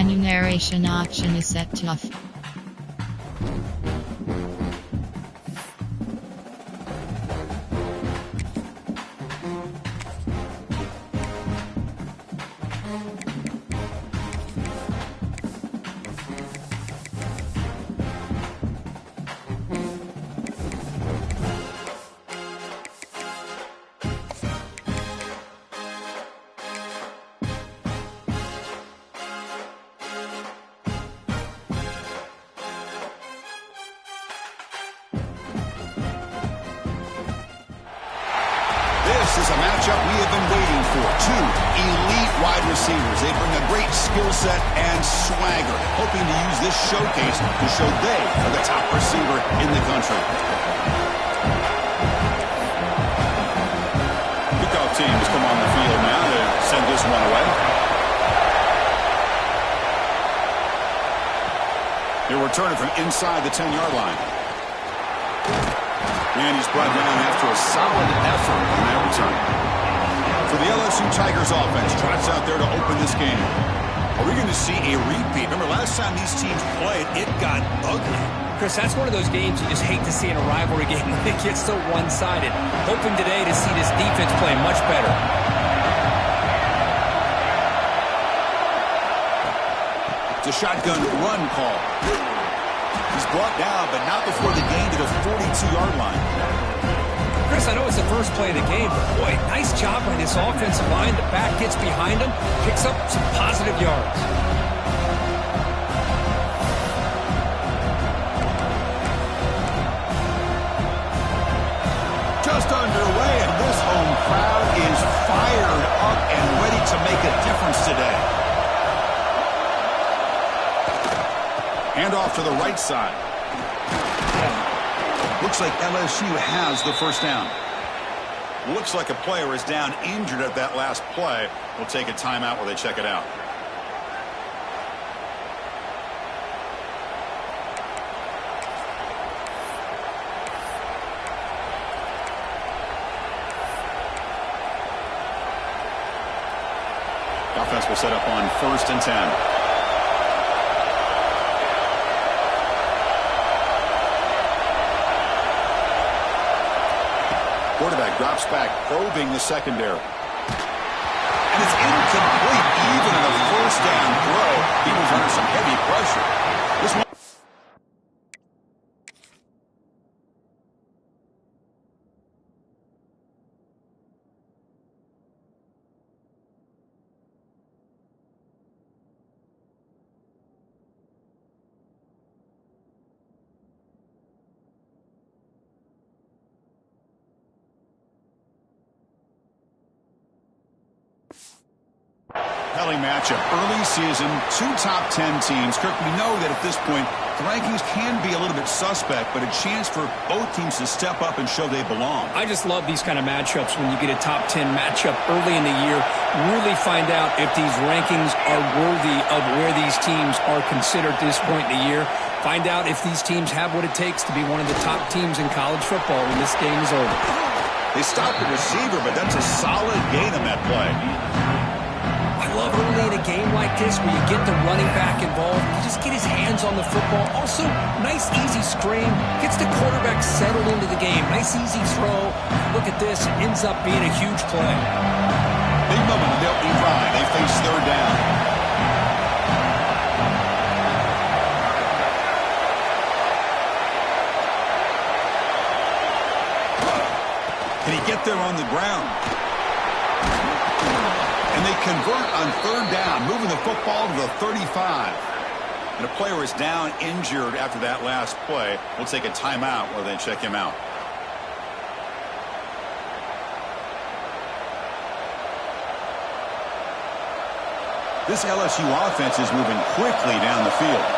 Menu narration option is set to off. This is a matchup we have been waiting for. Two elite wide receivers. They bring a great skill set and swagger, hoping to use this showcase to show they are the top receiver in the country. Kickoff teams come on the field now to send this one away. He'll return it from inside the 10-yard line. And he's brought down after a solid effort on that return. For the LSU Tigers offense, trots out there to open this game. Are we going to see a repeat? Remember, last time these teams played, it got ugly. Chris, that's one of those games you just hate to see in a rivalry game when it gets so one-sided. Hoping today to see this defense play much better. It's a shotgun run call. He's brought down, but not before the gain to the 42-yard line. Chris, I know it's the first play of the game, but boy, nice job by this offensive line. The back gets behind him, picks up some positive yards. Just underway, and this home crowd is fired up and ready to make a difference today. Hand off to the right side. Looks like LSU has the first down. Looks like a player is down injured at that last play. We'll take a timeout while they check it out. Offense will set up on 1st and 10. Quarterback drops back, probing the secondary. And it's incomplete, even in a first down throw. He was under some heavy pressure. This one matchup. Early season, 2 top 10 teams. Kirk, we know that at this point, the rankings can be a little bit suspect, but a chance for both teams to step up and show they belong. I just love these kind of matchups when you get a top 10 matchup early in the year. Really find out if these rankings are worthy of where these teams are considered at this point in the year. Find out if these teams have what it takes to be one of the top teams in college football when this game is over. They stopped the receiver, but that's a solid gain on that play. I love early in a game like this where you get the running back involved. You just get his hands on the football. Also, nice easy screen. Gets the quarterback settled into the game. Nice easy throw. Look at this. It ends up being a huge play. Big moment in the opening drive. They face 3rd down. Can he get there on the ground? And they convert on 3rd down, moving the football to the 35. And a player is down injured after that last play. We'll take a timeout while they check him out. This LSU offense is moving quickly down the field.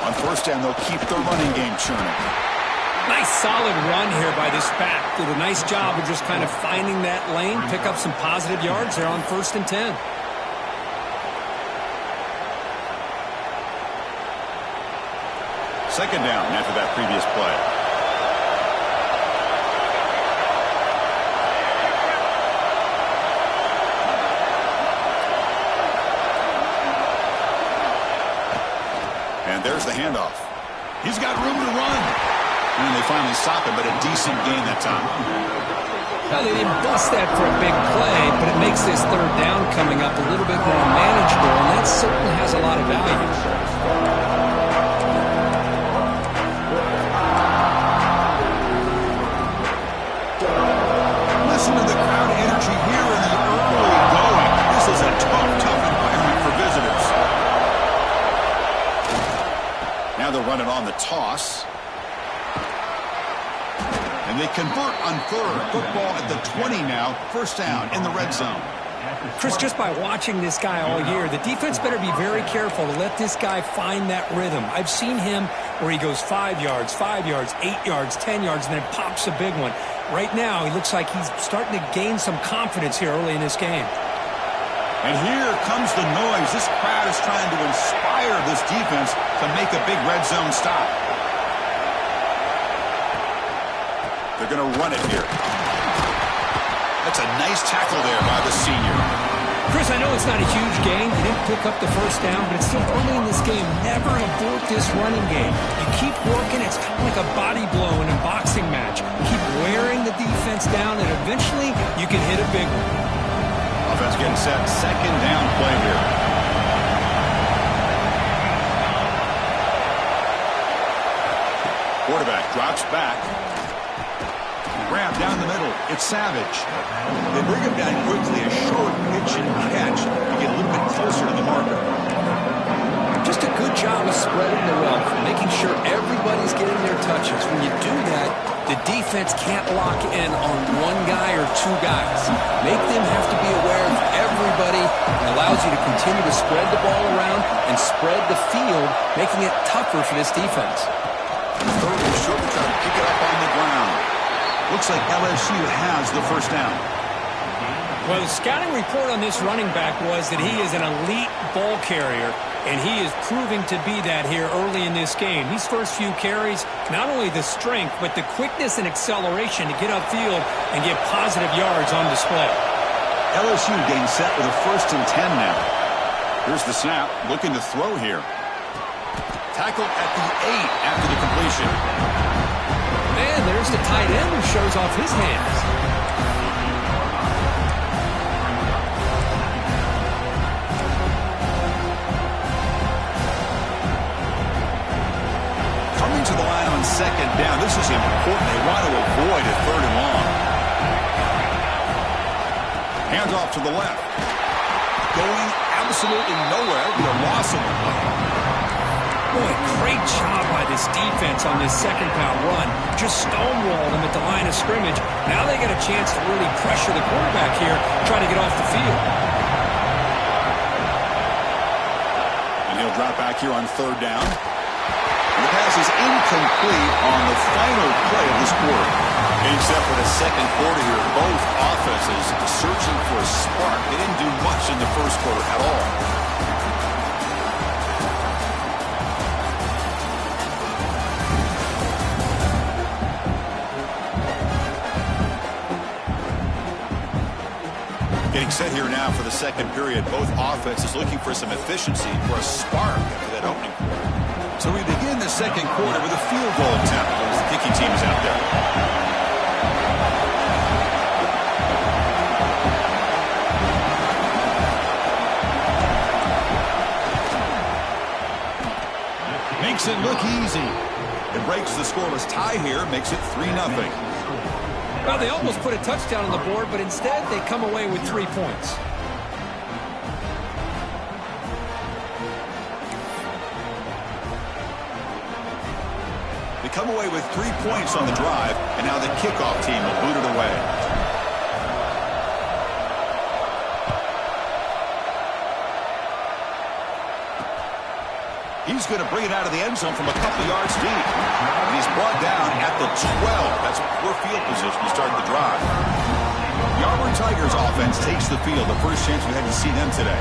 On 1st down, they'll keep the running game churning. Nice solid run here by this back. Did a nice job of just kind of finding that lane, pick up some positive yards there on 1st and 10. Second down after that previous play. And there's the handoff. He's got room to run. And they finally stop him, but a decent gain that time. Well, they didn't bust that for a big play, but it makes this 3rd down coming up a little bit more manageable, and that certainly has a lot of value. Listen to the crowd energy here in the early going. This is a tough environment for visitors. Now they'll run it on the toss. And they convert on 3rd. Football at the 20 now. 1st down in the red zone. Chris, just by watching this guy all year, the defense better be very careful to let this guy find that rhythm. I've seen him where he goes 5 yards, 8 yards, 10 yards, and then pops a big one. Right now, he looks like he's starting to gain some confidence here early in this game. And here comes the noise. This crowd is trying to inspire this defense to make a big red zone stop. They're going to run it here. That's a nice tackle there by the senior. Chris, I know it's not a huge gain. You didn't pick up the 1st down, but it's still early in this game. Never abort this running game. You keep working. It's kind of like a body blow in a boxing match. Keep wearing the defense down, and eventually you can hit a big one. Offense getting set. 2nd down play here. Quarterback drops back. Grab down the middle. It's Savage. They bring him down quickly. A short pitch and catch to get a little bit closer to the marker. Just a good job of spreading the wealth, making sure everybody's getting their touches. When you do that, the defense can't lock in on one guy or 2 guys. Make them have to be aware of everybody. It allows you to continue to spread the ball around and spread the field, making it tougher for this defense. 3rd and short, trying to pick it up on the ground. Looks like LSU has the 1st down. Well, the scouting report on this running back was that he is an elite ball carrier, and he is proving to be that here early in this game. These first few carries, not only the strength, but the quickness and acceleration to get upfield and get positive yards on display. LSU gains set with a 1st and 10 now. Here's the snap, looking to throw here. Tackled at the 8 after the completion. Man, there's the tight end who shows off his hands. Coming to the line on 2nd down. This is important. They want to avoid a 3rd and long. Hands off to the left. Going absolutely nowhere. The loss of the play. Boy, great job by this defense on this 2nd-down run. Just stonewalled him at the line of scrimmage. Now they get a chance to really pressure the quarterback here, try to get off the field. And he'll drop back here on 3rd down. And the pass is incomplete on the final play of this quarter. Except for the 2nd quarter here, both offenses searching for a spark. They didn't do much in the 1st quarter at all. Getting set here now for the 2nd period. Both offenses looking for some efficiency, for a spark after that opening quarter. So we begin the 2nd quarter with a field goal attempt as the kicking team is out there. Makes it look easy. It breaks the scoreless tie here, makes it 3-0. Well, they almost put a touchdown on the board, but instead they come away with 3 points. They come away with 3 points on the drive, and now the kickoff team will boot it away. He's going to bring it out of the end zone from a couple yards deep. And he's brought down at the 12. That's poor field position to start the drive. The Auburn Tigers offense takes the field. The first chance we had to see them today.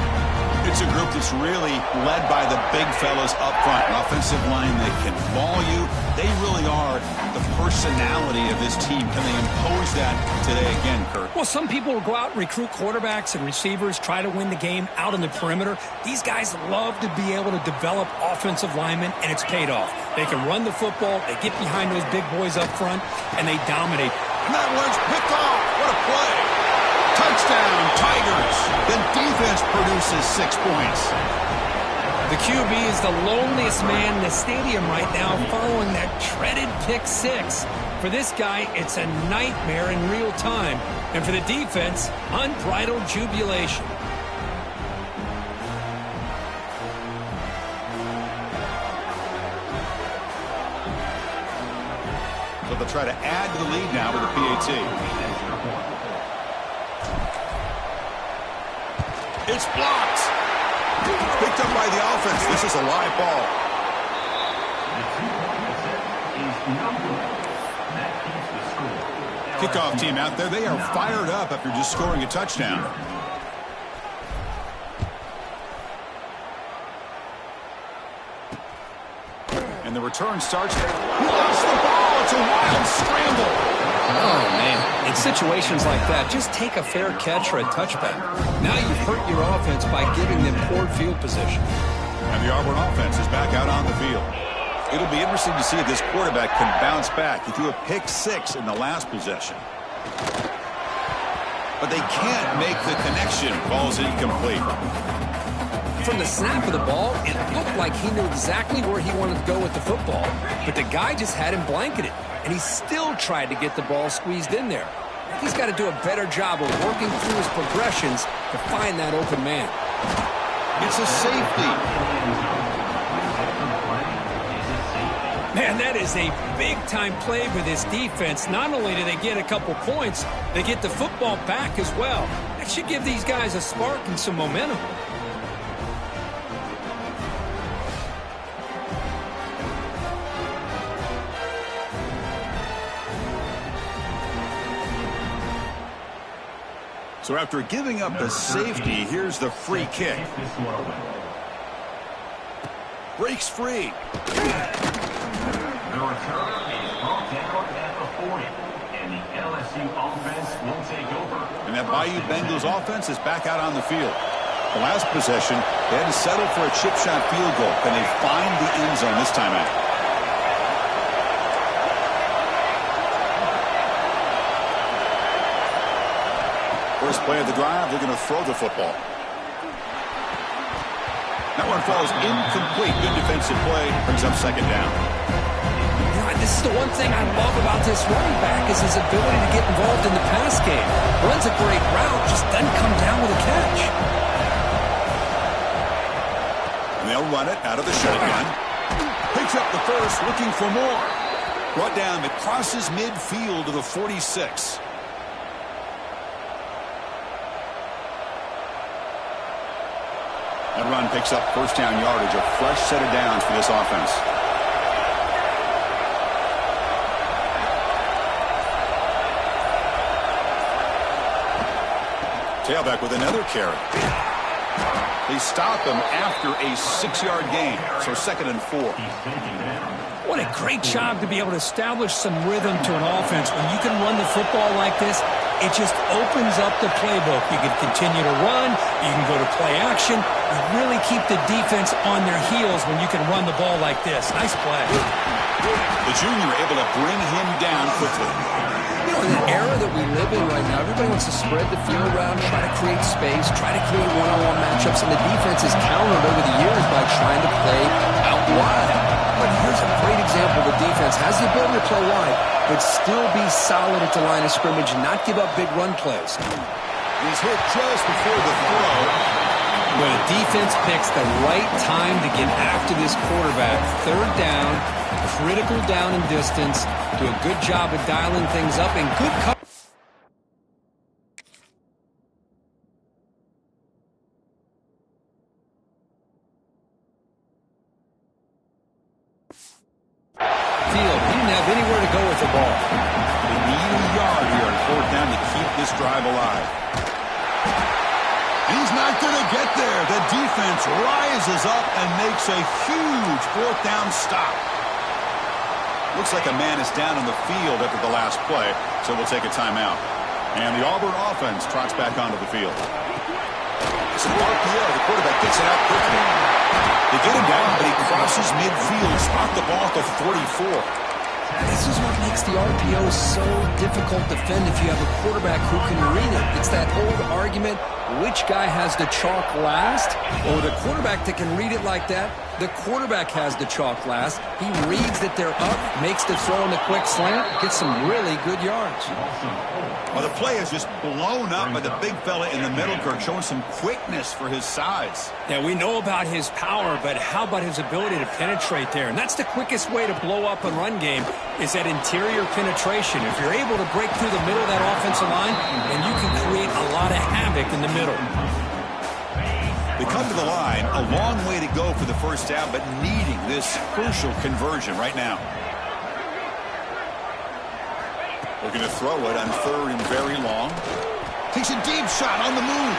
It's a group that's really led by the big fellas up front. An offensive line that can maul you. They really are the personality of this team. Can they impose that today again, Kurt? Well, some people will go out and recruit quarterbacks and receivers, try to win the game out on the perimeter. These guys love to be able to develop offensive linemen, and it's paid off. They can run the football, they get behind those big boys up front, and they dominate. And that one's picked off. What a play. Touchdown, Tigers. The defense produces 6 points. The QB is the loneliest man in the stadium right now following that treaded pick six. For this guy, it's a nightmare in real time. And for the defense, unbridled jubilation. So they'll try to add to the lead now with a PAT. It's blocked. Picked up by the offense. This is a live ball. Kickoff team out there. They are fired up after just scoring a touchdown. And the return starts. He lost the ball. It's a wild scramble. Oh, man. In situations like that, just take a fair catch or a touchback. Now you've hurt your offense by giving them poor field position. And the Auburn offense is back out on the field. It'll be interesting to see if this quarterback can bounce back. He threw a pick six in the last possession. But they can't make the connection. Ball's incomplete. From the snap of the ball, it looked like he knew exactly where he wanted to go with the football. But the guy just had him blanketed. And he still tried to get the ball squeezed in there. He's got to do a better job of working through his progressions to find that open man. It's a safety. Man, that is a big-time play for this defense. Not only do they get a couple points, they get the football back as well. That should give these guys a spark and some momentum. So after giving up the safety, here's the free kick. Breaks free. The return is brought down at the 40, and the LSU offense will take over. And that Bayou Bengals offense is back out on the field. The last possession, they had to settle for a chip shot field goal. Can they find the end zone this time out? First play of the drive, they're going to throw the football. That one falls incomplete. Good defensive play. Brings up second down. This is the one thing I love about this running back is his ability to get involved in the pass game. Runs a great route, just doesn't come down with a catch. And they'll run it out of the shotgun. Picks up the first, looking for more. Brought down that crosses midfield to the 46. That run picks up first down yardage, a fresh set of downs for this offense. Tailback with another carry. They stop him after a 6-yard gain, so 2nd and 4. What a great job to be able to establish some rhythm to an offense. When you can run the football like this, it just opens up the playbook. You can continue to run. You can go to play action. You really keep the defense on their heels when you can run the ball like this. Nice play. The junior able to bring him down quickly. You know, in the era that we live in right now, everybody wants to spread the field around, try to create space, try to create one-on-one matchups, and the defense has countered over the years by trying to play out wide. But here's a great example. The defense has the ability to play wide, but still be solid at the line of scrimmage and not give up big run plays. He's hit just before the throw. When a defense picks the right time to get after this quarterback, 3rd down, critical down and distance, do a good job of dialing things up and good coverage. He now anywhere to go with the ball. They need a yard here on 4th down to keep this drive alive. He's not going to get there. The defense rises up and makes a huge 4th down stop. Looks like a man is down on the field after the last play, so we'll take a timeout. And the Auburn offense trots back onto the field. It's an RPO. The quarterback gets it out quickly. They get him down, but he crosses midfield, spot the ball at the 44. This is what makes the RPO so difficult to defend if you have a quarterback who can read it. It's that old argument, which guy has the chalk last? Or the quarterback that can read it like that, the quarterback has the chalk last. He reads that they're up, makes the throw in the quick slant, gets some really good yards. Well, the play is just blown up by the big fella in the middle, Kirk, showing some quickness for his size. Yeah, we know about his power, but how about his ability to penetrate there? And that's the quickest way to blow up a run game, is that interior penetration. If you're able to break through the middle of that offensive line, then you can create a lot of havoc in the middle. They come to the line, a long way to go for the first down, but needing this crucial conversion right now. Looking to throw it on 3rd and very long. Takes a deep shot on the move.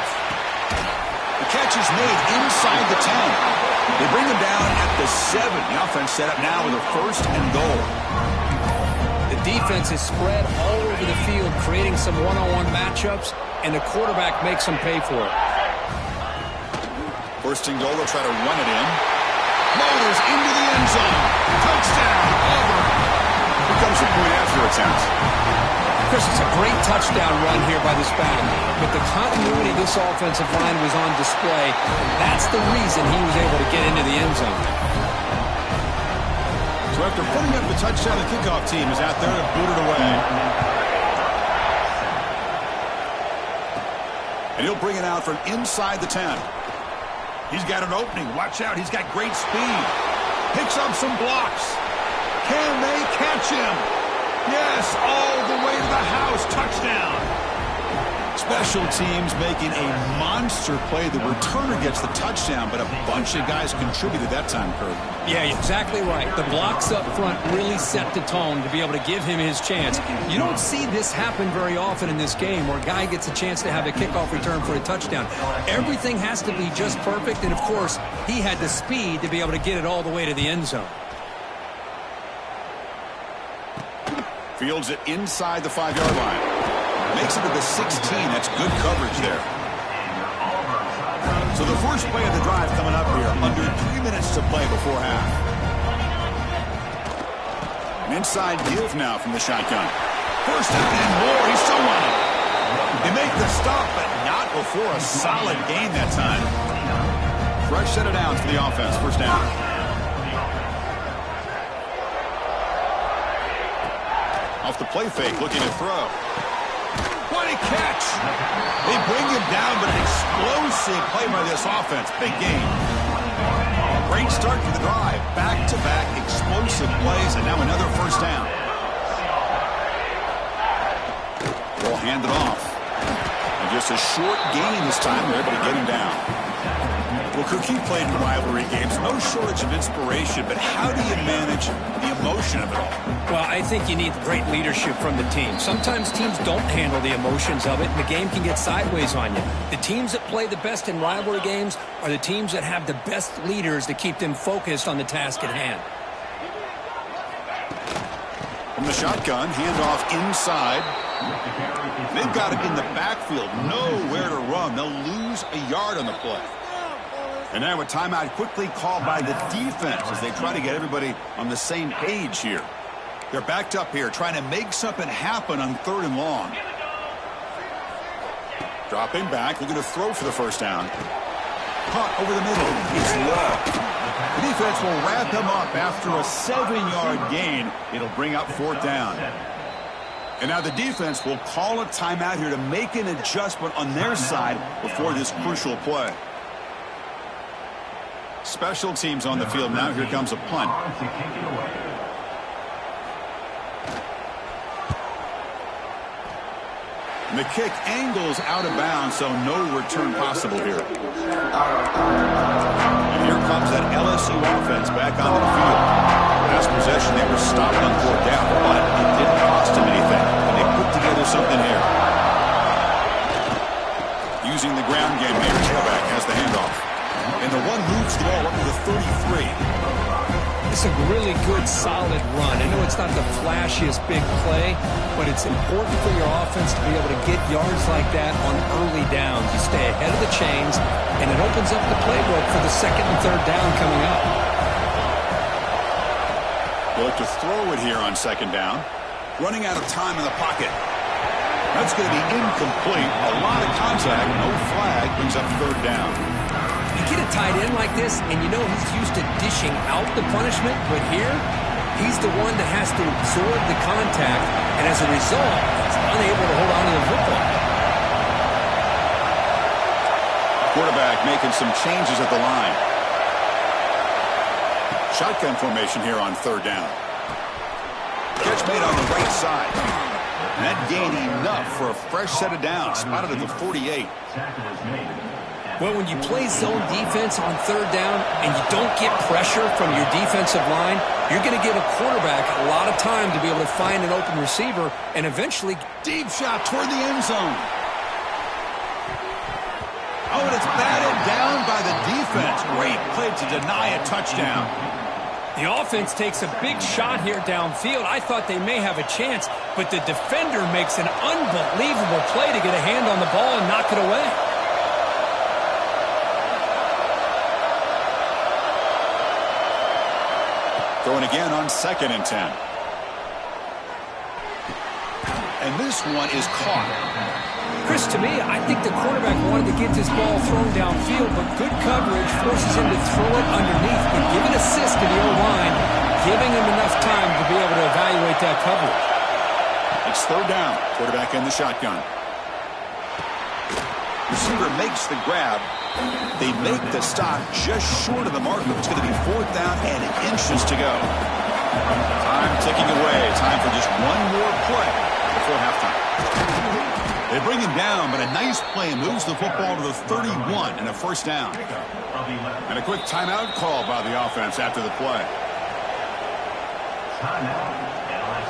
The catch is made inside the 10. They bring him down at the 7. The offense set up now with a 1st and goal. The defense is spread all over the field, creating some one-on-one matchups, and the quarterback makes them pay for it. 1st and goal, they'll try to run it in. Motors into the end zone. Touchdown, Auburn. Here comes the point after attempt. Chris, it's a great touchdown run here by this back, but the continuity of this offensive line was on display. That's the reason he was able to get into the end zone. So after putting up the touchdown, the kickoff team is out there to boot it away. And he'll bring it out from inside the 10. He's got an opening. Watch out. He's got great speed. Picks up some blocks. Can they catch him? Yes, all the way to the house. Touchdown. Special teams making a monster play. The returner gets the touchdown, but a bunch of guys contributed that time, Kurt. Yeah, exactly right. The blocks up front really set the tone to be able to give him his chance. You don't see this happen very often in this game where a guy gets a chance to have a kickoff return for a touchdown. Everything has to be just perfect, and of course, he had the speed to be able to get it all the way to the end zone. Fields it inside the 5-yard line. Makes it to the 16. That's good coverage there. So the first play of the drive coming up here. Under 3 minutes to play before half. An inside give now from the shotgun. First down and more. He's still on it. They make the stop, but not before a solid gain that time. Fresh set of downs for the offense. First down. Off the play fake, looking to throw. What a catch! They bring him down, but an explosive play by this offense. Big game. Great start to the drive. Back-to-back explosive plays, and now another first down. Ball handed off. And just a short gain this time. They're able to get him down. Well, Cook, he played in rivalry games. No shortage of inspiration, but how do you manage the emotion of it all? Well, I think you need great leadership from the team. Sometimes teams don't handle the emotions of it, and the game can get sideways on you. The teams that play the best in rivalry games are the teams that have the best leaders to keep them focused on the task at hand. From the shotgun, handoff inside. They've got it in the backfield. Nowhere to run. They'll lose a yard on the play. And now a timeout quickly called by the defense as they try to get everybody on the same page here. They're backed up here trying to make something happen on 3rd and long. Dropping back, looking to throw for the first down. Caught over the middle. It's low. The defense will wrap him up after a 7-yard gain. It'll bring up 4th down. And now the defense will call a timeout here to make an adjustment on their side before this crucial play. Special teams on the field now. Here comes a punt. And the kick angles out of bounds, so no return possible here. And here comes that LSU offense back onto the field. Last possession, they were stopped on 4th down. moves the ball up to the 33. It's a really good, solid run. I know it's not the flashiest big play, but it's important for your offense to be able to get yards like that on early downs. You stay ahead of the chains, and it opens up the playbook for the second and third down coming up. They look to throw it here on second down. Running out of time in the pocket. That's going to be incomplete. A lot of contact, no flag, brings up third down. You get a tight end like this, and you know he's used to dishing out the punishment, but here, he's the one that has to absorb the contact, and as a result, he's unable to hold on to the football. Quarterback making some changes at the line. Shotgun formation here on third down. Catch made on the right side. And that gained enough for a fresh set of downs. Spotted at the 48. Well, when you play zone defense on third down and you don't get pressure from your defensive line, you're going to give a quarterback a lot of time to be able to find an open receiver and eventually... Deep shot toward the end zone. Oh, and it's batted down by the defense. Great play to deny a touchdown. The offense takes a big shot here downfield. I thought they may have a chance, but the defender makes an unbelievable play to get a hand on the ball and knock it away. Going again on 2nd and 10. And this one is caught. Chris, to me, I think the quarterback wanted to get this ball thrown downfield, but good coverage forces him to throw it underneath. But give an assist to the O-line, giving him enough time to be able to evaluate that coverage. It's third down. Quarterback in the shotgun. Receiver makes the grab. They make the stop just short of the marker. It's going to be fourth down and inches to go. Time ticking away. Time for just one more play before halftime. They bring him down, but a nice play moves the football to the 31 and a first down. And a quick timeout call by the offense after the play.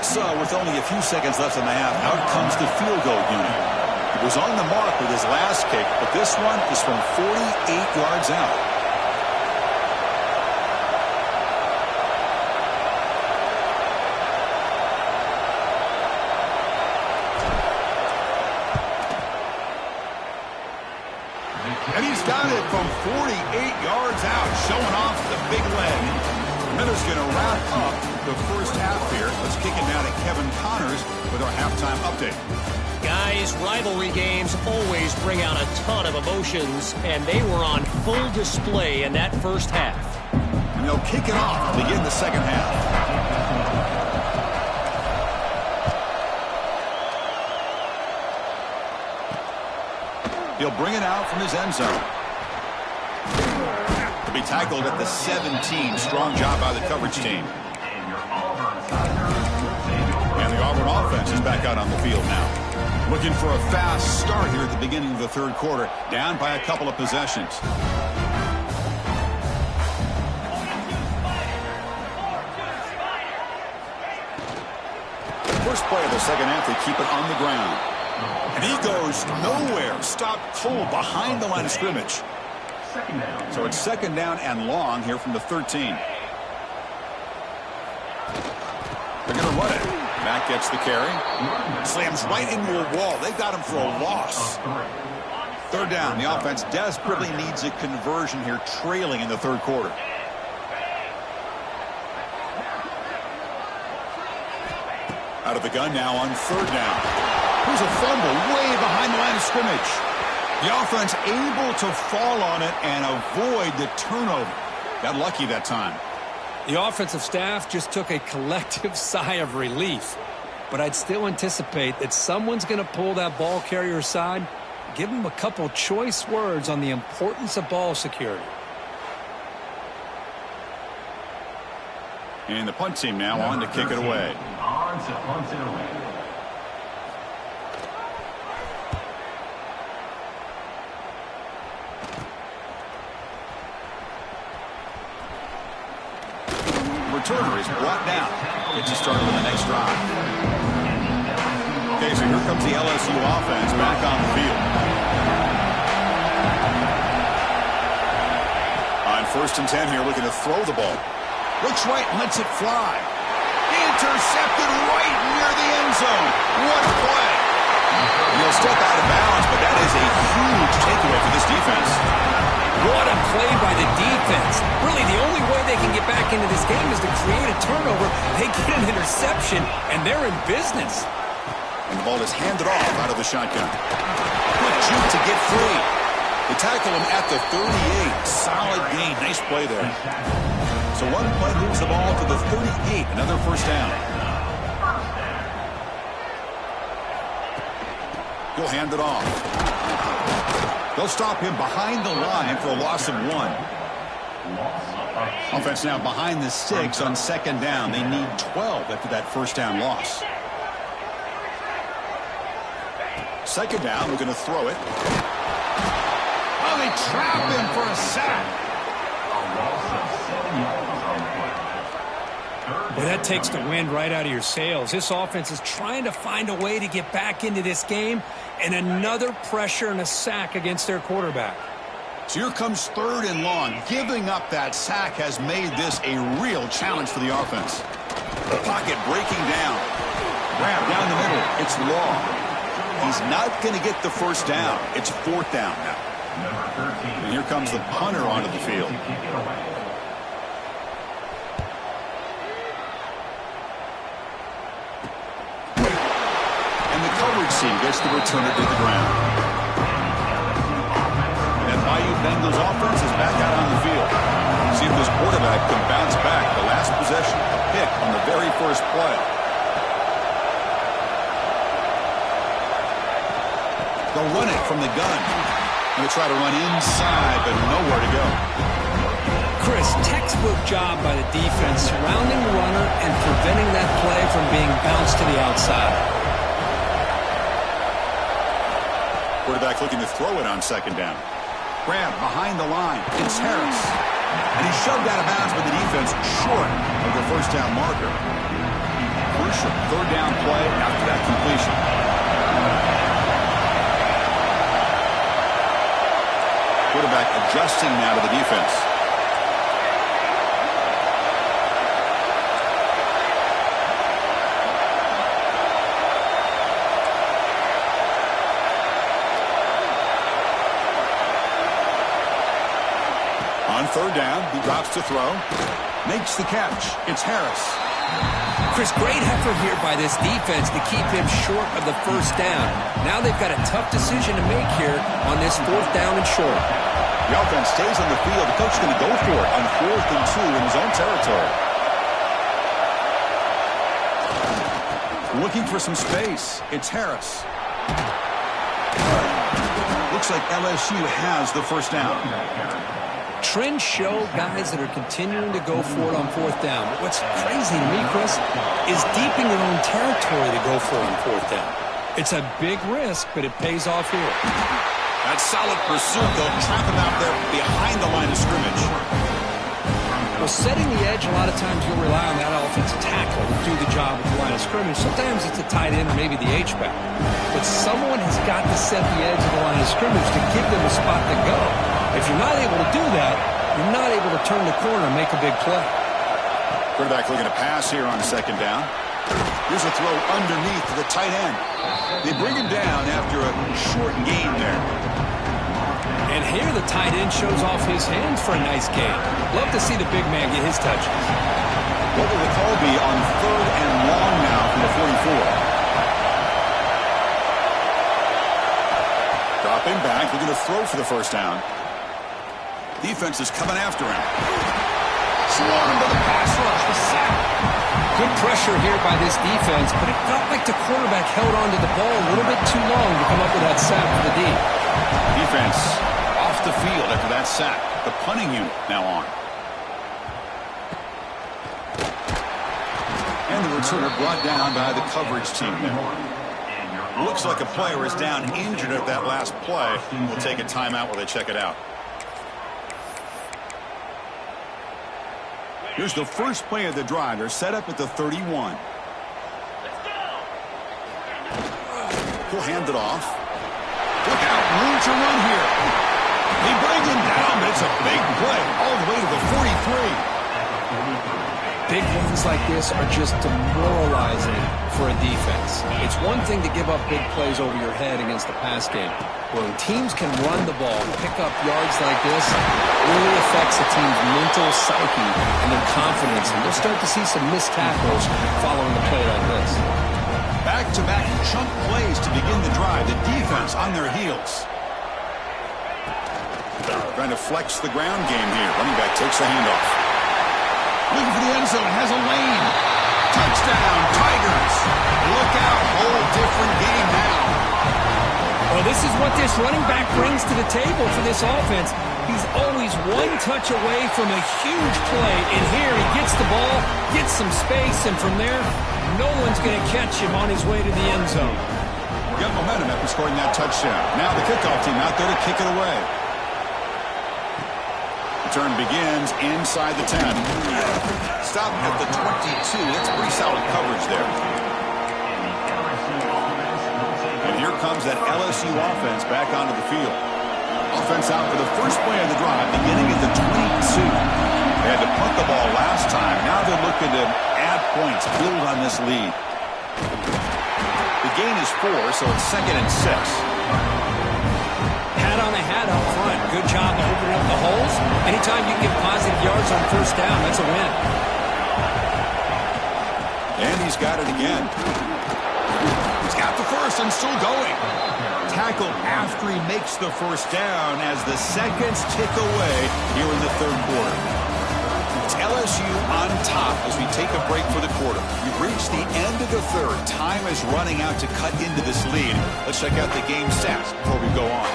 So with only a few seconds left in the half, out comes the field goal unit. He was on the mark with his last kick, but this one is from 48 yards out. And he's got it from 48 yards out, showing off the big leg. Miller's going to wrap up the first half here. Let's kick it down to Kevin Connors with our halftime update. Guys, rivalry games always bring out a ton of emotions, and they were on full display in that first half. And they'll kick it off to begin the second half. He'll bring it out from his end zone. He'll be tackled at the 17. Strong job by the coverage team. And the Auburn offense is back out on the field now. Looking for a fast start here at the beginning of the third quarter. Down by a couple of possessions. First play of the second half, they keep it on the ground. And he goes nowhere. Stopped cold behind the line of scrimmage. So it's second down and long here from the 13. They're going to run it. Mack gets the carry. Slams right into a wall. They got him for a loss. Third down. The offense desperately needs a conversion here, trailing in the third quarter. Out of the gun now on third down. Here's a fumble way behind the line of scrimmage. The offense able to fall on it and avoid the turnover. Got lucky that time. The offensive staff just took a collective sigh of relief. But I'd still anticipate that someone's going to pull that ball carrier aside, give him a couple choice words on the importance of ball security. And the punt team now on to kick it away. On to punt it away. Returner is brought down. Gets you started with the next drive. Okay, so here comes the LSU offense back on the field. On 1st and 10 here, looking to throw the ball. Looks right, lets it fly. Intercepted right near the end zone. What a play. He'll step out of bounds, but that is a huge takeaway for this defense. What a play by the defense. Really, the only way they can get back into this game is to create a turnover. They get an interception, and they're in business. And the ball is handed off out of the shotgun. Quick juke to get free. They tackle him at the 38. Solid gain. Nice play there. So one play moves the ball to the 38. Another 1st down. He'll hand it off. They'll stop him behind the line for a loss of 1. Offense now behind the 6 on 2nd down. They need 12 after that 1st down loss. 2nd down, we're going to throw it. Oh, they trap him for a sack. Well, that takes the wind right out of your sails. This offense is trying to find a way to get back into this game, and another pressure and a sack against their quarterback. So here comes 3rd and long. Giving up that sack has made this a real challenge for the offense. The pocket breaking down. Grab down the middle. It's Law. He's not going to get the 1st down. It's 4th down now. And here comes the punter onto the field. And the coverage team gets the returner to the ground. And Bayou Bengals offense is back out on the field. See if this quarterback can bounce back. The last possession, a pick on the very 1st play. They'll run it from the gun. Going to try to run inside, but nowhere to go. Chris, textbook job by the defense, surrounding the runner and preventing that play from being bounced to the outside. Quarterback looking to throw it on 2nd down. Grab behind the line. It's Harris. And he's shoved out of bounds by the defense short of the 1st down marker. Crucial 3rd down play after that completion. Quarterback adjusting now to the defense. On 3rd down, he drops to throw. Makes the catch. It's Harris. Chris, great effort here by this defense to keep him short of the 1st down. Now they've got a tough decision to make here on this 4th down and short. The offense stays on the field. The coach is going to go for it on 4th and 2 in his own territory. Looking for some space. It's Harris. Looks like LSU has the 1st down. Trends show guys that are continuing to go for it on 4th down. But what's crazy to me, Chris, is deep in your own territory to go for it on 4th down. It's a big risk, but it pays off here. That solid pursuit, though, trap him out there behind the line of scrimmage. Well, setting the edge, a lot of times you'll rely on that offensive tackle to do the job at the line of scrimmage. Sometimes it's a tight end or maybe the H-back. But someone has got to set the edge of the line of scrimmage to give them a spot to go. If you're not able to do that, you're not able to turn the corner and make a big play. Quarterback looking to pass here on 2nd down. Here's a throw underneath to the tight end. They bring him down after a short gain there. And here the tight end shows off his hands for a nice gain. Love to see the big man get his touches. What will the call be on 3rd and long now from the 44? Dropping back, looking to throw for the 1st down. Defense is coming after him. Swarmed by the pass rush. The sack. Good pressure here by this defense, but it felt like the quarterback held on to the ball a little bit too long to come up with that sack for the D. Defense off the field after that sack. The punting unit now on. And the returner brought down by the coverage team now. Looks like a player is down injured at that last play. We'll take a timeout while they check it out. Here's the first play of the drive. They're set up at the 31. He'll hand it off. Look out, room to run here. He brings pulled him down, but it's a big play all the way to the 43. Big runs like this are just demoralizing for a defense. It's one thing to give up big plays over your head against the pass game. When teams can run the ball, pick up yards like this, it really affects a team's mental psyche and their confidence. And you'll start to see some missed tackles following a play like this. Back-to-back chunk plays to begin the drive. The defense on their heels. Trying to flex the ground game here. Running back takes the handoff. Looking for the end zone, has a lane. Touchdown, Tigers. Look out, whole different game now. Well, this is what this running back brings to the table for this offense. He's always one touch away from a huge play. And here he gets the ball, gets some space, and from there, no one's going to catch him on his way to the end zone. Got momentum after scoring that touchdown. Now the kickoff team out there to kick it away. Return begins inside the 10. Stop at the 22. That's pretty solid coverage there. And here comes that LSU offense back onto the field. Offense out for the first play of the drive, beginning at the 22. They had to punt the ball last time. Now they're looking to add points, build on this lead. The gain is 4, so it's 2nd and 6. Hat on a hat up front. Good job of opening up the holes. Anytime you get positive yards on first down, that's a win. And he's got it again. He's got the first and still going. Tackle after he makes the first down as the seconds tick away here in the third quarter. It's LSU on top as we take a break for the quarter. We've reached the end of the third. Time is running out to cut into this lead. Let's check out the game stats before we go on.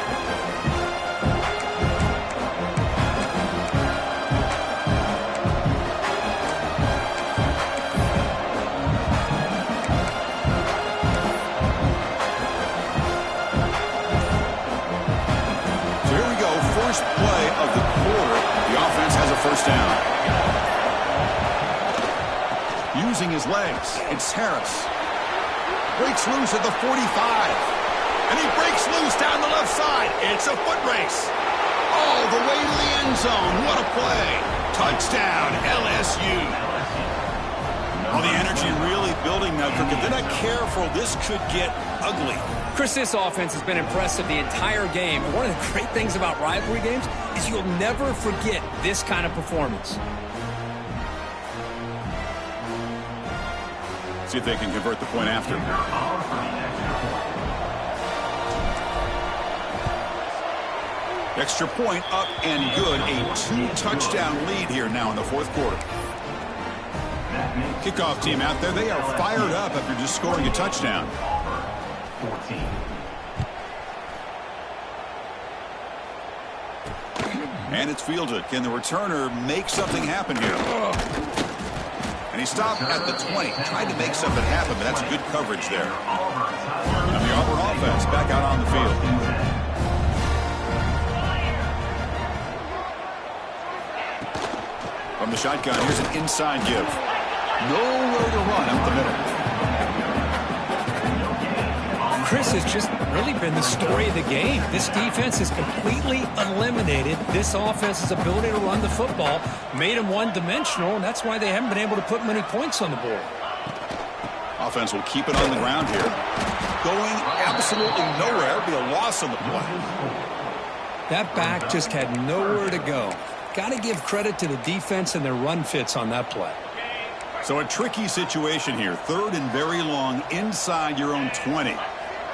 Play of the quarter. The offense has a first down. Using his legs, it's Harris. Breaks loose at the 45. And he breaks loose down the left side. It's a foot race. All the way to the end zone. What a play. Touchdown, LSU. Well, the energy really building now, Kirk. If they're not careful, this could get ugly. Chris, this offense has been impressive the entire game. And one of the great things about rivalry games is you'll never forget this kind of performance. See if they can convert the point after. Extra point up and good. A 2-touchdown lead here now in the fourth quarter. Kickoff team out there. They are fired up after just scoring a touchdown. 14. And it's fielded. Can the returner make something happen here? And he stopped at the 20. Tried to make something happen, but that's good coverage there. And the Auburn offense back out on the field. From the shotgun, here's an inside give. Nowhere to run up the middle. Chris has just really been the story of the game. This defense has completely eliminated this offense's ability to run the football, made them one-dimensional, and that's why they haven't been able to put many points on the board. Offense will keep it on the ground here. Going absolutely nowhere. It'll be a loss on the play. That back just had nowhere to go. Got to give credit to the defense and their run fits on that play. So a tricky situation here. 3rd and very long inside your own 20.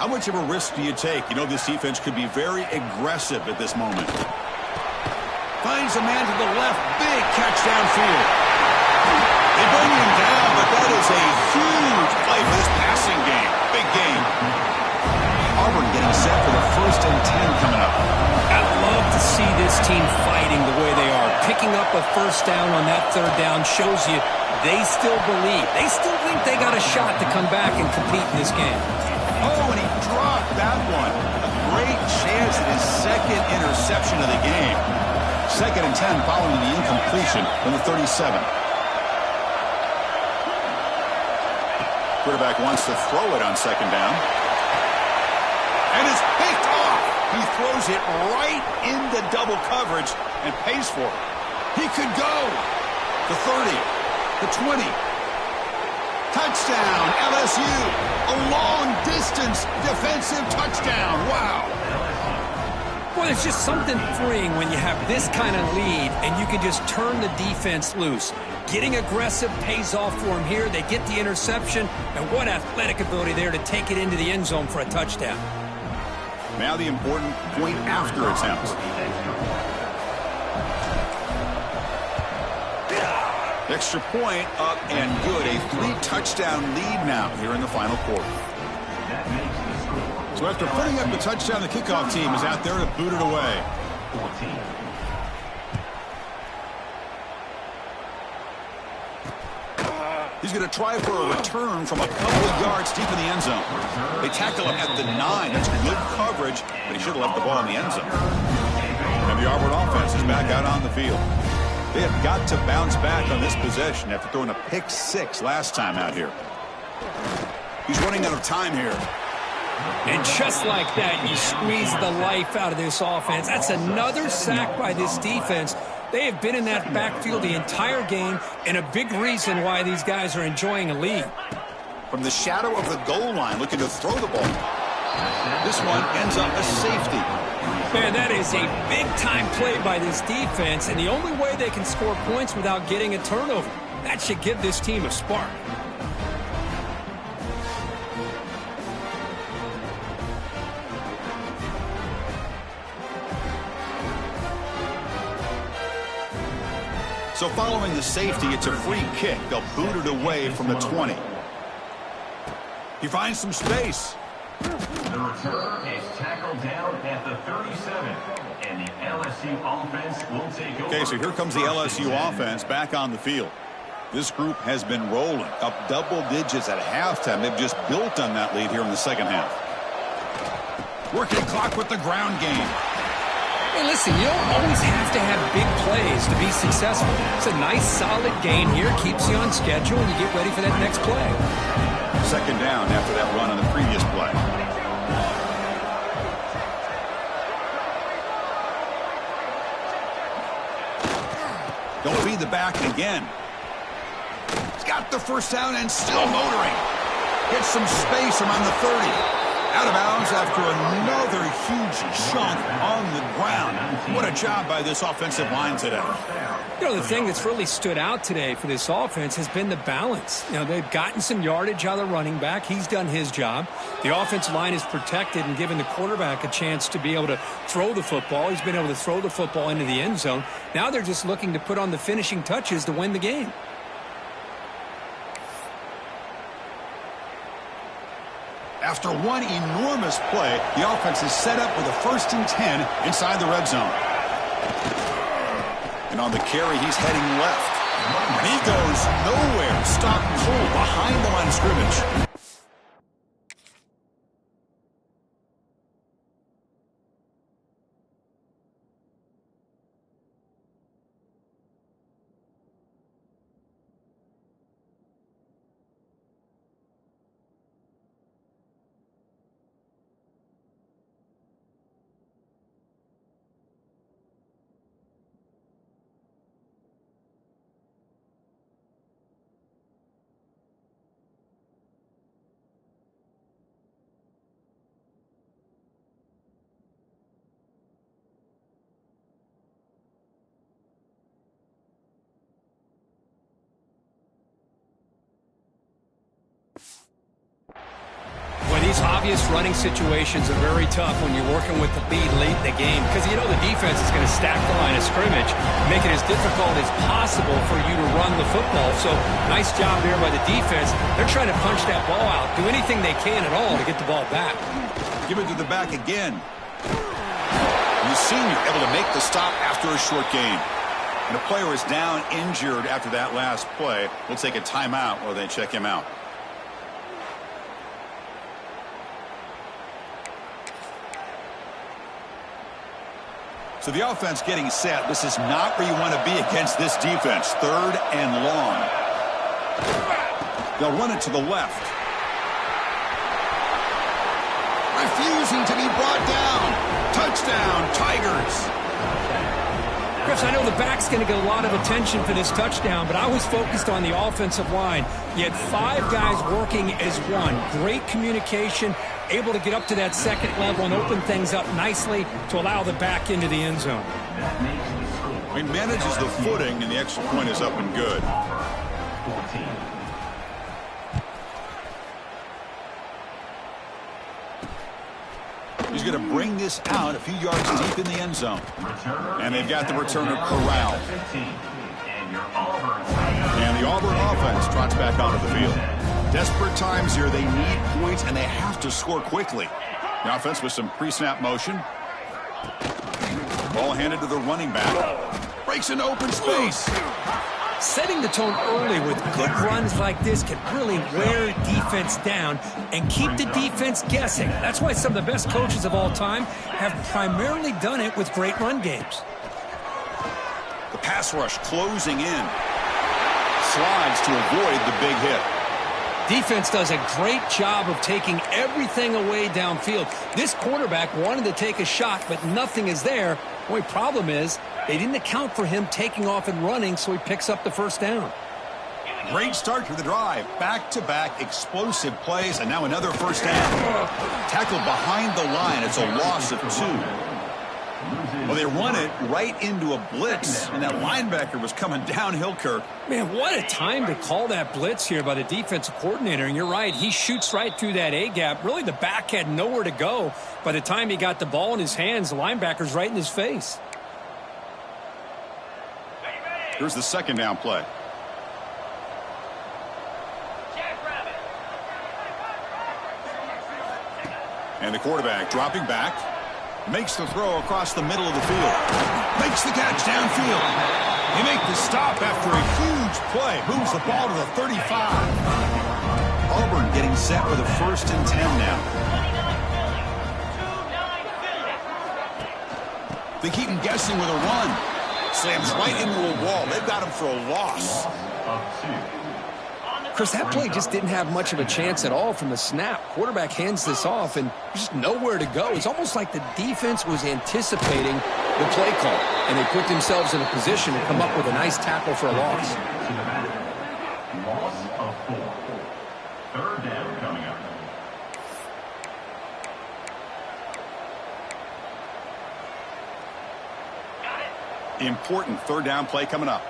How much of a risk do you take? You know this defense could be very aggressive at this moment. Finds a man to the left. Big catch downfield. They bring him down, but that is a huge play for this passing game. Big game. Auburn getting set for the 1st and 10 coming up. I love to see this team fighting the way they are. Picking up a first down on that 3rd down shows you they still believe. They still think they got a shot to come back and compete in this game. Oh, and he dropped that one. A great chance at his 2nd interception of the game. 2nd and 10 following the incompletion from the 37. Quarterback wants to throw it on 2nd down. And it's picked off. He throws it right into double coverage and pays for it. He could go. The 30, the 20. Touchdown, LSU. A long-distance defensive touchdown. Wow. Well, there's just something freeing when you have this kind of lead and you can just turn the defense loose. Getting aggressive pays off for them here. They get the interception, and what athletic ability there to take it into the end zone for a touchdown. Now the important point after attempt. Extra point up and good. A 3-touchdown lead now here in the final quarter. So after putting up the touchdown, the kickoff team is out there to boot it away. 14. He's going to try for a return from a couple of yards deep in the end zone. They tackle him at the 9. That's good coverage, but he should have left the ball in the end zone. And the Auburn offense is back out on the field. They have got to bounce back on this possession after throwing a pick-6 last time out here. He's running out of time here. And just like that, you squeeze the life out of this offense. That's another sack by this defense. They have been in that backfield the entire game, and a big reason why these guys are enjoying a lead. From the shadow of the goal line, looking to throw the ball. This one ends up a safety. Man, that is a big-time play by this defense, and the only way they can score points without getting a turnover. That should give this team a spark. So following the safety, it's a free kick. They'll boot it away from the 20. He finds some space. The return is tackled down at the 37. And the LSU offense will take over. Okay, so here comes the LSU offense back on the field. This group has been rolling up double digits at halftime. They've just built on that lead here in the second half. Working clock with the ground game. Hey, listen, you don't always have to have big plays to be successful. It's a nice, solid gain here. Keeps you on schedule, and you get ready for that next play. Second down after that run on the previous play. Don't feed the back again. He's got the first down and still motoring. Gets some space around the 30. Out of bounds after another huge chunk on the ground. What a job by this offensive line today. You know, the thing that's really stood out today for this offense has been the balance. You know, they've gotten some yardage out of the running back. He's done his job. The offensive line is protected and given the quarterback a chance to be able to throw the football. He's been able to throw the football into the end zone. Now they're just looking to put on the finishing touches to win the game. After one enormous play, the offense is set up with a 1st and 10 inside the red zone. And on the carry, he's heading left. And he goes nowhere. Stopped cold behind the line of scrimmage. These obvious running situations are very tough when you're working with the lead late in the game because you know the defense is going to stack the line of scrimmage, make it as difficult as possible for you to run the football. So nice job there by the defense. They're trying to punch that ball out, do anything they can at all to get the ball back. Give it to the back again. The senior able to make the stop after a short gain. And the player is down injured after that last play. We'll take a timeout while they check him out. So the offense getting set. This is not where you want to be against this defense. 3rd and long. They'll run it to the left. refusing to be brought down. Touchdown, Tigers. Chris, I know the back's going to get a lot of attention for this touchdown, but I was focused on the offensive line. You had 5 guys working as one. Great communication, able to get up to that second level and open things up nicely to allow the back into the end zone. He manages the footing, and the extra point is up and good. He's going to bring this out a few yards deep in the end zone. And they've got the returner corralled. And the Auburn offense trots back onto the field. Desperate times here. They need points, and they have to score quickly. The offense with some pre-snap motion. Ball handed to the running back. Breaks into open space. Setting the tone early with good runs like this can really wear defense down and keep the defense guessing. That's why some of the best coaches of all time have primarily done it with great run games. The pass rush closing in. Slides to avoid the big hit. Defense does a great job of taking everything away downfield. This quarterback wanted to take a shot, but nothing is there. The only problem is they didn't account for him taking off and running, so he picks up the first down. Great start to the drive. Back-to-back explosive plays, and now another first down. Tackled behind the line. It's a loss of 2. Well, they run it right into a blitz, and that linebacker was coming downhill, Kirk. Man, what a time to call that blitz here by the defensive coordinator. And you're right, he shoots right through that A-gap. Really, the back had nowhere to go. By the time he got the ball in his hands, the linebacker's right in his face. Here's the second down play. And the quarterback dropping back. Makes the throw across the middle of the field. Makes the catch downfield. They make the stop after a huge play. Moves the ball to the 35. Auburn getting set with a 1st and 10 now. They keep him guessing with a run. Slams right into a wall. They've got him for a loss. Chris, that play just didn't have much of a chance at all from the snap. Quarterback hands this off, and there's just nowhere to go. It's almost like the defense was anticipating the play call, and they put themselves in a position to come up with a nice tackle for a loss. Loss of 4. 3rd down coming up. Important 3rd down play coming up.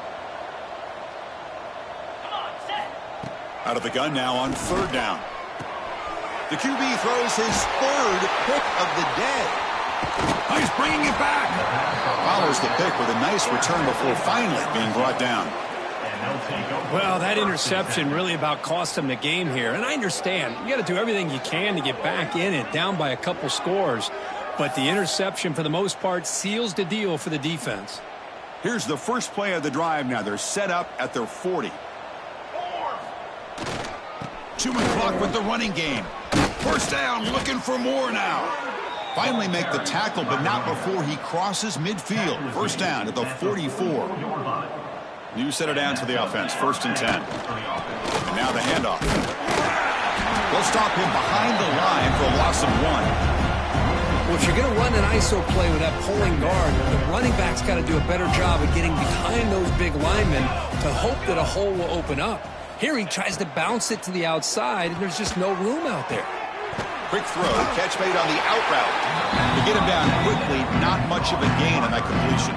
Out of the gun now on 3rd down. The QB throws his 3rd pick of the day. Oh, he's bringing it back. Follows the pick with a nice return before finally being brought down. Well, that interception really about cost him the game here. And I understand. You got to do everything you can to get back in it, down by a couple scores. But the interception, for the most part, seals the deal for the defense. Here's the first play of the drive now. They're set up at their 40. 2-minute clock with the running game. First down, looking for more now. Finally make the tackle, but not before he crosses midfield. First down at the 44. New center down to the offense. 1st and 10. And now the handoff. They'll stop him behind the line for a loss of 1. Well, if you're going to run an ISO play with that pulling guard, the running back's got to do a better job of getting behind those big linemen to hope that a hole will open up. Here he tries to bounce it to the outside, and there's just no room out there. Quick throw, catch made on the out route. To get him down quickly, not much of a gain on that completion.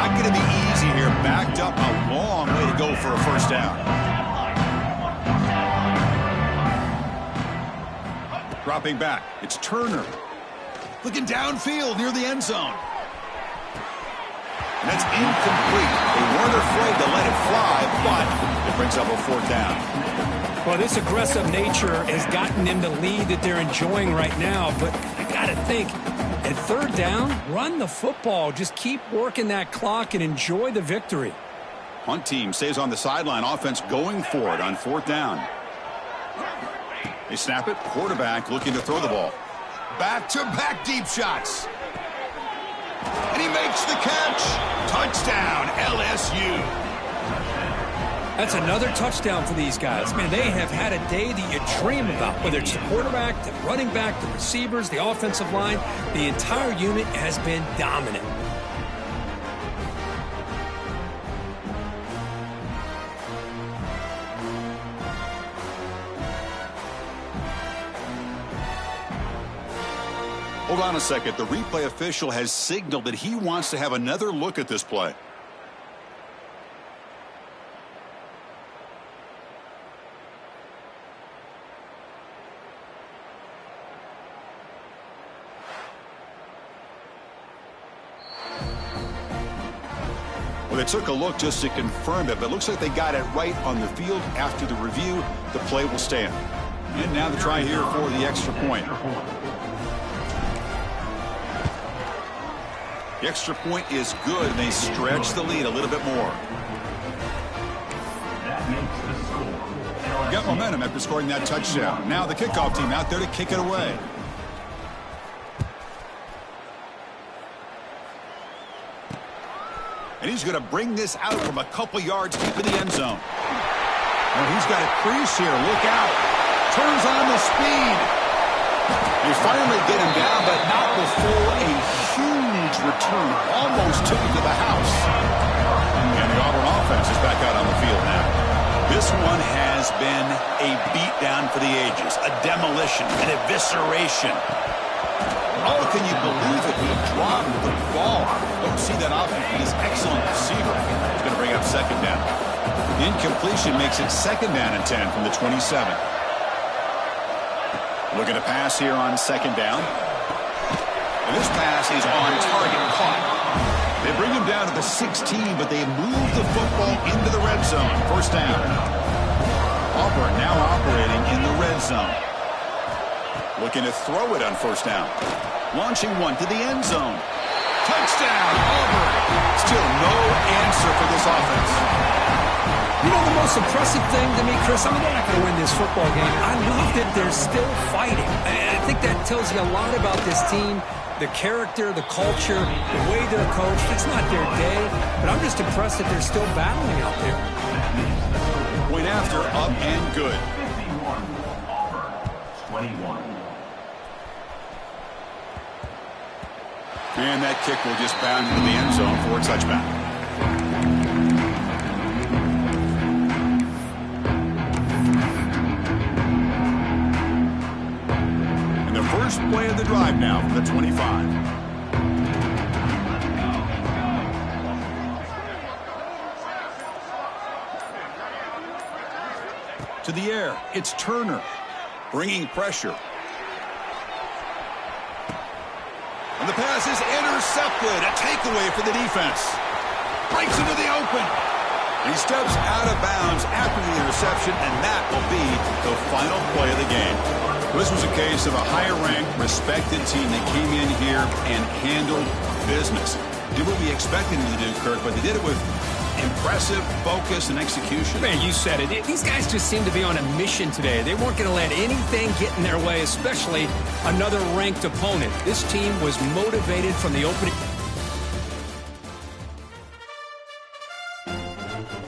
Not going to be easy here. Backed up a long way to go for a first down. Dropping back, it's Turner. Looking downfield near the end zone. And that's incomplete. They weren't afraid to let it fly, but it brings up a 4th down. Well, this aggressive nature has gotten them the lead that they're enjoying right now. But I got to think, at 3rd down, run the football. Just keep working that clock and enjoy the victory. Punt team stays on the sideline. Offense going for it on 4th down. They snap it. Quarterback looking to throw the ball. Back-to-back deep shots. And he makes the catch. Touchdown, LSU. That's another touchdown for these guys. Man, they have had a day that you dream about, whether it's the quarterback, the running back, the receivers, the offensive line. The entire unit has been dominant. Hold on a second. The replay official has signaled that he wants to have another look at this play. Well, they took a look just to confirm it, but it looks like they got it right on the field. After the review, the play will stand. And now the try here for the extra point. The extra point is good, and they stretch the lead a little bit more. That makes the score. Got momentum after scoring that touchdown. Now the kickoff team out there to kick it away. And he's going to bring this out from a couple yards deep in the end zone. Well, he's got a crease here. Look out. Turns on the speed. They finally get him down, but not before a huge return. Almost took him to the house. And the Auburn offense is back out on the field now. This one has been a beatdown for the ages. A demolition, an evisceration. Oh, can you believe it? He dropped the ball. Don't see that often from this excellent receiver. He's going to bring up second down. The incompletion makes it second down and 10 from the 27. Looking to pass here on second down. And this pass is on target, caught. They bring him down to the 16, but they move the football into the red zone. First down. Auburn now operating in the red zone. Looking to throw it on first down. Launching one to the end zone. Touchdown, Auburn. Still no answer for this offense. You know, the most impressive thing to me, Chris, I mean, they're not going to win this football game. I love that they're still fighting. And I think that tells you a lot about this team, the character, the culture, the way they're coached. It's not their day, but I'm just impressed that they're still battling out there. Point after, up and good. 51, Auburn, 21. And that kick will just bound into the end zone for a touchback. And the first play of the drive now from the 25. To the air, it's Turner, bringing pressure. And the pass is intercepted. A takeaway for the defense. Breaks into the open. And he steps out of bounds after the interception, and that will be the final play of the game. This was a case of a higher-ranked, respected team that came in here and handled business. Did what we expected them to do, Kirk, but they did it with impressive focus and execution. Man, you said it. These guys just seem to be on a mission today. They weren't going to let anything get in their way, especially another ranked opponent. This team was motivated from the opening.